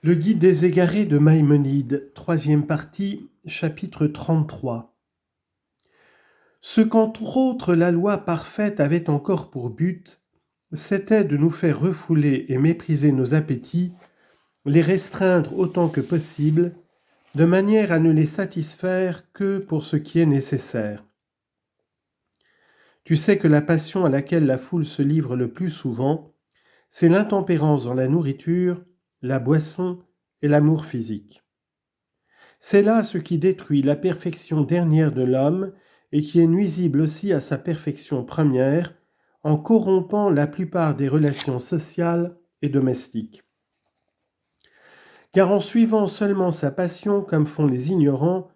Le Guide des égarés de Maïmonide, troisième partie, chapitre 33. Ce qu'entre autres la loi parfaite avait encore pour but, c'était de nous faire refouler et mépriser nos appétits, les restreindre autant que possible, de manière à ne les satisfaire que pour ce qui est nécessaire. Tu sais que la passion à laquelle la foule se livre le plus souvent, c'est l'intempérance dans la nourriture, la boisson et l'amour physique. C'est là ce qui détruit la perfection dernière de l'homme et qui est nuisible aussi à sa perfection première en corrompant la plupart des relations sociales et domestiques. Car en suivant seulement sa passion comme font les ignorants,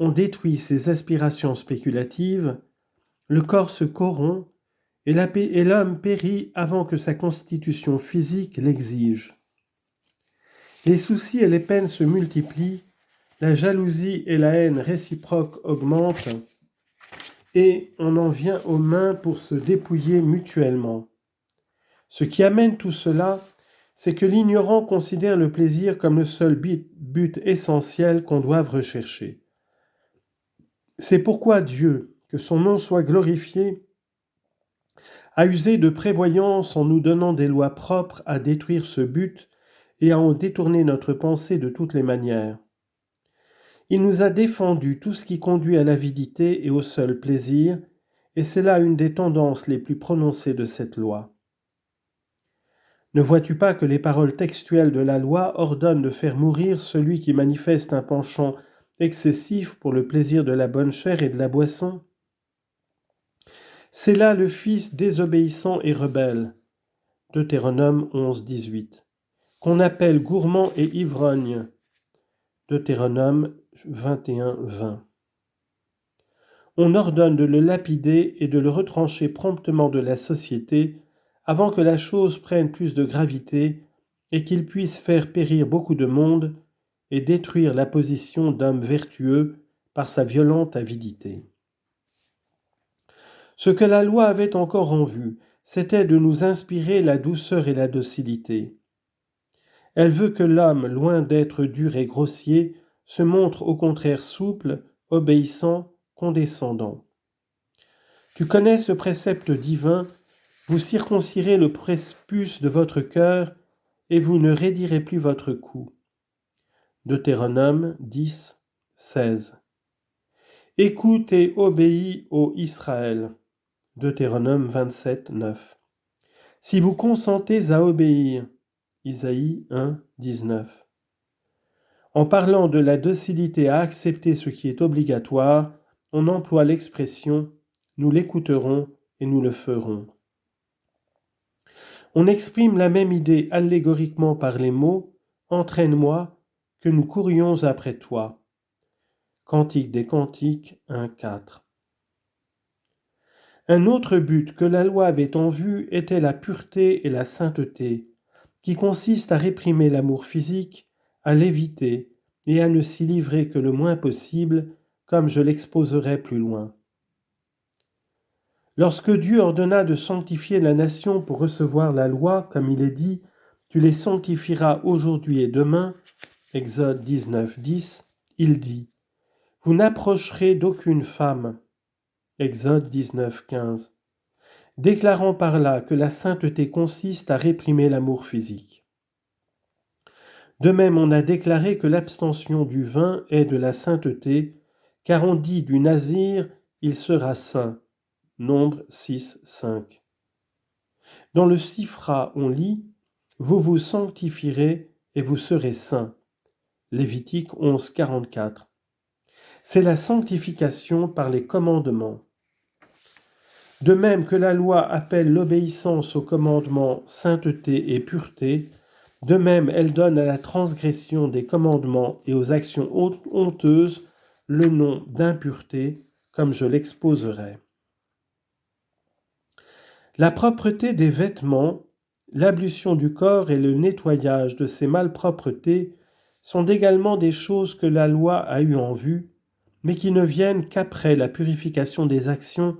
on détruit ses aspirations spéculatives, le corps se corrompt et l'homme périt avant que sa constitution physique l'exige. Les soucis et les peines se multiplient, la jalousie et la haine réciproque augmentent et on en vient aux mains pour se dépouiller mutuellement. Ce qui amène tout cela, c'est que l'ignorant considère le plaisir comme le seul but essentiel qu'on doive rechercher. C'est pourquoi Dieu, que son nom soit glorifié, a usé de prévoyance en nous donnant des lois propres à détruire ce but et à en détourner notre pensée de toutes les manières. Il nous a défendu tout ce qui conduit à l'avidité et au seul plaisir, et c'est là une des tendances les plus prononcées de cette loi. Ne vois-tu pas que les paroles textuelles de la loi ordonnent de faire mourir celui qui manifeste un penchant excessif pour le plaisir de la bonne chair et de la boisson ? C'est là le fils désobéissant et rebelle, Deutéronome 11, 18, qu'on appelle gourmand et ivrogne, Deutéronome 21, 20. On ordonne de le lapider et de le retrancher promptement de la société avant que la chose prenne plus de gravité et qu'il puisse faire périr beaucoup de monde et détruire la position d'homme vertueux par sa violente avidité. Ce que la loi avait encore en vue, c'était de nous inspirer la douceur et la docilité. Elle veut que l'homme, loin d'être dur et grossier, se montre au contraire souple, obéissant, condescendant. Tu connais ce précepte divin, vous circoncirez le prépuce de votre cœur et vous ne raidirez plus votre cou. Deutéronome 10, 16. Écoute et obéis, ô Israël. Deutéronome 27, 9. Si vous consentez à obéir. Isaïe 1, 19. En parlant de la docilité à accepter ce qui est obligatoire, on emploie l'expression « nous l'écouterons et nous le ferons ». On exprime la même idée allégoriquement par les mots « entraîne-moi, que nous courions après toi ». Cantique des Cantiques 1, 4. Un autre but que la loi avait en vue était la pureté et la sainteté, qui consiste à réprimer l'amour physique, à l'éviter et à ne s'y livrer que le moins possible, comme je l'exposerai plus loin. Lorsque Dieu ordonna de sanctifier la nation pour recevoir la loi, comme il est dit, « Tu les sanctifieras aujourd'hui et demain » Exode 19, 10, il dit « Vous n'approcherez d'aucune femme » Exode 19, 15, déclarant par là que la sainteté consiste à réprimer l'amour physique. De même, on a déclaré que l'abstention du vin est de la sainteté, car on dit du nazir « il sera saint » Nombre 6, 5. Dans le Sifra, on lit « Vous vous sanctifierez et vous serez saints » Lévitique 11, 44. C'est la sanctification par les commandements. De même que la loi appelle l'obéissance aux commandements sainteté et pureté, de même elle donne à la transgression des commandements et aux actions honteuses le nom d'impureté, comme je l'exposerai. La propreté des vêtements, l'ablution du corps et le nettoyage de ces malpropretés sont également des choses que la loi a eu en vue, mais qui ne viennent qu'après la purification des actions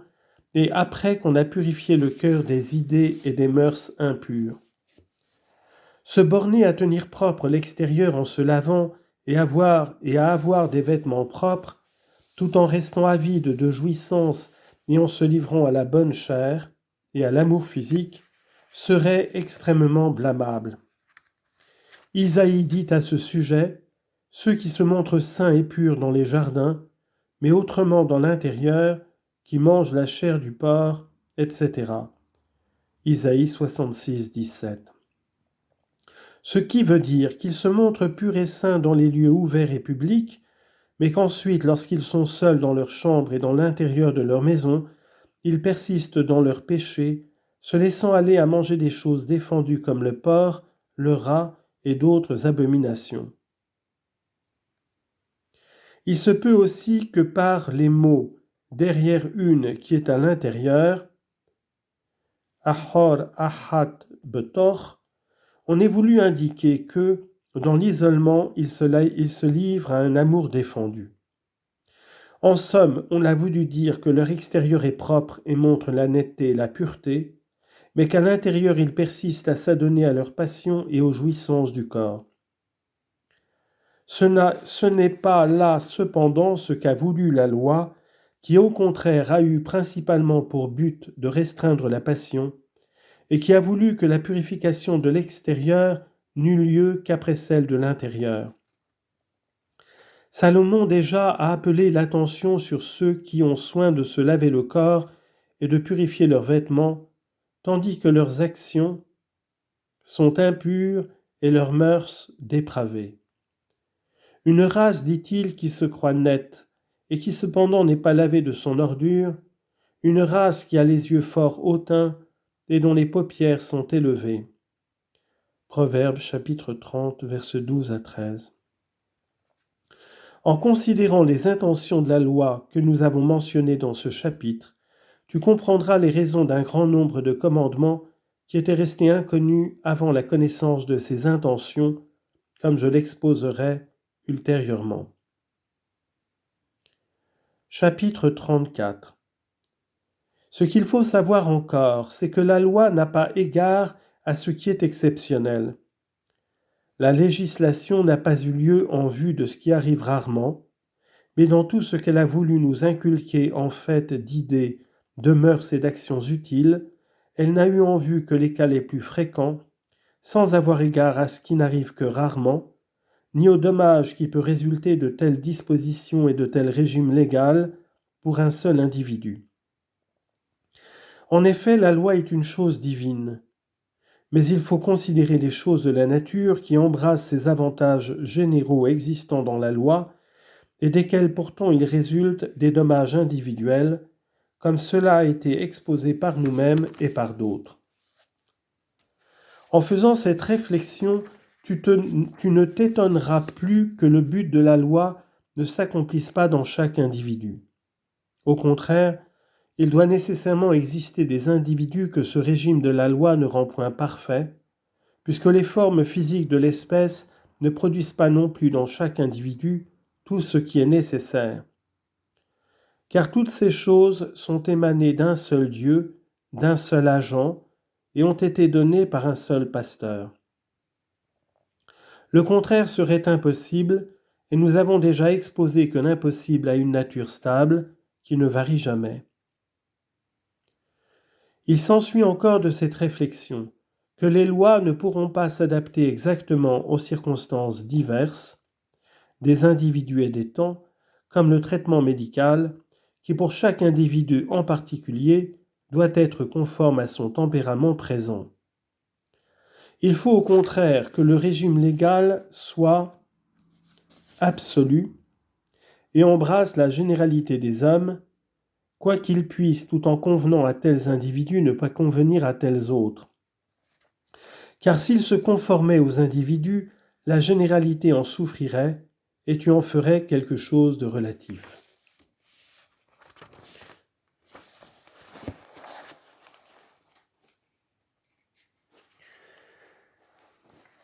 et après qu'on a purifié le cœur des idées et des mœurs impures. Se borner à tenir propre l'extérieur en se lavant et à avoir des vêtements propres, tout en restant avide de jouissance et en se livrant à la bonne chair et à l'amour physique, serait extrêmement blâmable. Isaïe dit à ce sujet, « Ceux qui se montrent saints et purs dans les jardins, mais autrement dans l'intérieur, qui mangent la chair du porc, etc. » Isaïe 66, 17. Ce qui veut dire qu'ils se montrent purs et saints dans les lieux ouverts et publics, mais qu'ensuite, lorsqu'ils sont seuls dans leur chambre et dans l'intérieur de leur maison, ils persistent dans leurs péchés, se laissant aller à manger des choses défendues comme le porc, le rat et d'autres abominations. Il se peut aussi que par les mots « derrière une » qui est à l'intérieur, « ahor ahat betor », on ait voulu indiquer que, dans l'isolement, il se livre à un amour défendu. En somme, on a voulu dire que leur extérieur est propre et montre la netteté et la pureté, mais qu'à l'intérieur ils persistent à s'adonner à leurs passions et aux jouissances du corps. Ce n'est pas là cependant ce qu'a voulu la loi, qui au contraire a eu principalement pour but de restreindre la passion, et qui a voulu que la purification de l'extérieur n'eût lieu qu'après celle de l'intérieur. Salomon déjà a appelé l'attention sur ceux qui ont soin de se laver le corps et de purifier leurs vêtements, tandis que leurs actions sont impures et leurs mœurs dépravées. Une race, dit-il, qui se croit nette et qui cependant n'est pas lavée de son ordure, une race qui a les yeux fort hautains et dont les paupières sont élevées. Proverbes chapitre 30, versets 12 à 13. En considérant les intentions de la loi que nous avons mentionnées dans ce chapitre, tu comprendras les raisons d'un grand nombre de commandements qui étaient restés inconnus avant la connaissance de ces intentions, comme je l'exposerai ultérieurement. Chapitre 34. Ce qu'il faut savoir encore, c'est que la loi n'a pas égard à ce qui est exceptionnel. La législation n'a pas eu lieu en vue de ce qui arrive rarement, mais dans tout ce qu'elle a voulu nous inculquer en fait d'idées, de mœurs et d'actions utiles, elle n'a eu en vue que les cas les plus fréquents, sans avoir égard à ce qui n'arrive que rarement, ni au dommage qui peut résulter de telles dispositions et de tels régimes légaux pour un seul individu. En effet, la loi est une chose divine, mais il faut considérer les choses de la nature qui embrassent ces avantages généraux existants dans la loi et desquels pourtant il résulte des dommages individuels, comme cela a été exposé par nous-mêmes et par d'autres. En faisant cette réflexion, tu ne t'étonneras plus que le but de la loi ne s'accomplisse pas dans chaque individu. Au contraire, il doit nécessairement exister des individus que ce régime de la loi ne rend point parfait, puisque les formes physiques de l'espèce ne produisent pas non plus dans chaque individu tout ce qui est nécessaire. Car toutes ces choses sont émanées d'un seul Dieu, d'un seul agent, et ont été données par un seul pasteur. Le contraire serait impossible, et nous avons déjà exposé que l'impossible a une nature stable, qui ne varie jamais. Il s'ensuit encore de cette réflexion que les lois ne pourront pas s'adapter exactement aux circonstances diverses des individus et des temps, comme le traitement médical, qui pour chaque individu en particulier doit être conforme à son tempérament présent. Il faut au contraire que le régime légal soit absolu et embrasse la généralité des hommes, quoi qu'ils puissent, tout en convenant à tels individus, ne pas convenir à tels autres. Car s'ils se conformaient aux individus, la généralité en souffrirait et tu en ferais quelque chose de relatif.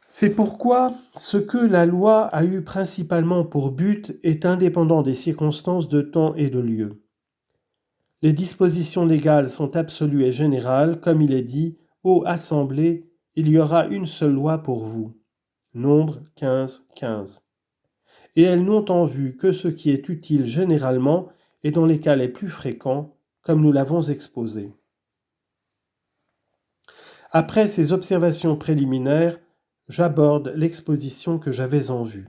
C'est pourquoi ce que la loi a eu principalement pour but est indépendant des circonstances de temps et de lieu. Les dispositions légales sont absolues et générales, comme il est dit, ô assemblée, il y aura une seule loi pour vous. Nombre 15, 15. Et elles n'ont en vue que ce qui est utile généralement et dans les cas les plus fréquents, comme nous l'avons exposé. Après ces observations préliminaires, j'aborde l'exposition que j'avais en vue.